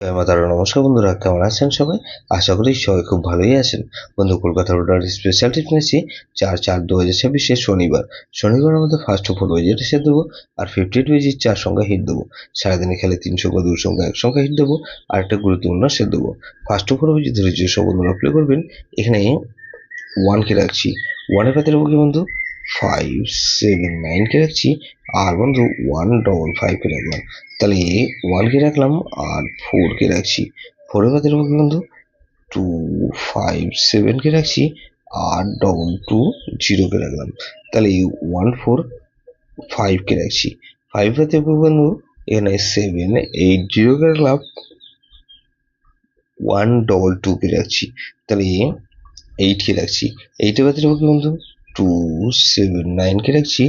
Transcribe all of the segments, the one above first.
জয় মাতারা। নমস্কার বন্ধুরা, কেমন আছেন সবাই? আশা করি সবাই খুব ভালোই আছেন। বন্ধু, কলকাতা রোডার স্পেশাল ট্রিট নিয়েছি 4/4/2026 শনিবার আমাদের ফার্স্ট ওভার ওয়েজেটা সেট দেবো আর 58 বেজির 4 সংখ্যা হিট দেবো। সারাদিনে খেলে 3 সংখ্যা 2 সংখ্যা 1 সংখ্যা হিট দেবো আর একটা গুরুত্বপূর্ণ সেট দেবো। ফার্স্ট ওভার ওয়েজ ধরে যে সব বন্ধুরা প্লে করবেন, এখানে 1 কে রাখছি। 1 এর পাতে রাখবো কি বন্ধু 579 কে রাখছি আর বন্ধু 155 কে রাখলাম। তাহলে 1 কে রাখলাম আর 4 কে রাখছি। 4 এর পাতে রাখবো কি বন্ধু 257 কে রাখছি আর 220 কে রাখলাম। তাহলে 145 কে রাখছি। 5 এর পাতে রাখবো বন্ধু এখানে 780 কে রাখলাম, 122 কে রাখছি। তাহলে 8 কে রাখছি। 8 এর পাতে রাখবো কি বন্ধু 279 কে রাখছি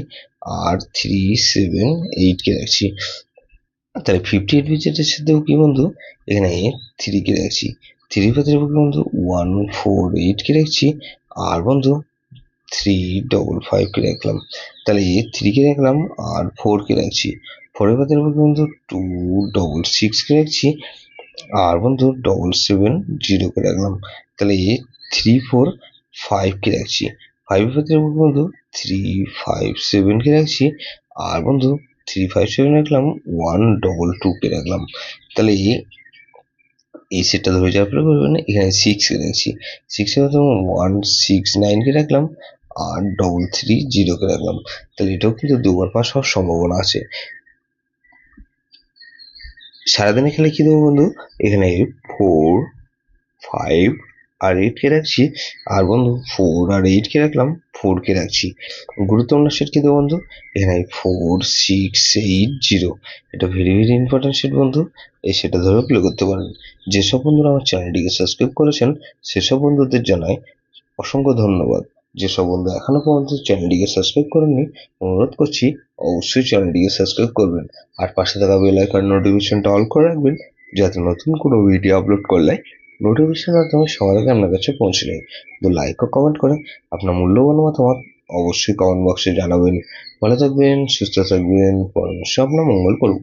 আর 378 কে রাখছি। তাহলে 58 বিজেটের সাথে কি বন্ধু এখানে 3 কে রাখছি। 3 পাতে রাখবো কি বন্ধু 148 কে রাখছি আর বন্ধু 355 কে রাখলাম। তাহলে 3 কে রাখলাম আর 4 কে রাখছি। 4 এর পাতে রাখবো কি বন্ধু 266 কে রাখছি আর বন্ধু 770 কে রাখলাম। তাহলে 345 কে রাখছি। 5 এর পাতে রাখবো বন্ধু 357 কে রাখছি আর বন্ধু 357 রাখলাম 122 কে রাখলাম। তাহলে এই সেটটা ধরে যাওয়ার পরে করবেন এখানে 6 কে রাখছি। 6 এর পাতে 169 কে রাখলাম আর 330 কে রাখলাম। তাহলে এটাও কিন্তু দুবার পাস হওয়ার সম্ভাবনা আছে। সারাদিনে খেলে কি দেবো বন্ধু এখানে 4 5 আর 8 কে রাখছি আর বন্ধু 4 আর 8 কে রাখলাম, 4 কে রাখছি। গুরুত্বপূর্ণ সেট কি দেবো বন্ধু এখানে 4680। এটা ভেরি ভেরি ইম্পর্টেন্ট সেট বন্ধু। এই সেটা ধরে প্লে করতে পারেন। যেসব বন্ধুরা আমার চ্যানেলটিকে সাবস্ক্রাইব করেছেন সেসব বন্ধুদের জানাই অসংখ্য ধন্যবাদ। যেসব বন্ধু এখনো পর্যন্ত চ্যানেলটিকে সাবস্ক্রাইব করেননি, অনুরোধ করছি অবশ্যই চ্যানেলটিকে সাবস্ক্রাইব করবেন আর পাশে থাকা বেল আইকন নোটিফিকেশনটা অল করে রাখবেন, যাতে নতুন কোনো ভিডিও আপলোড করলে নোটিফিকেশনের মাধ্যমে সবার আগে আপনার কাছে পৌঁছে যায়। তো লাইক ও কমেন্ট করে আপনার মূল্যবান মতামত অবশ্যই কমেন্ট বক্সে জানাবেন। ভালো থাকবেন, সুস্থ থাকবেন, পরমেশ্বর আপনার মঙ্গল করুন।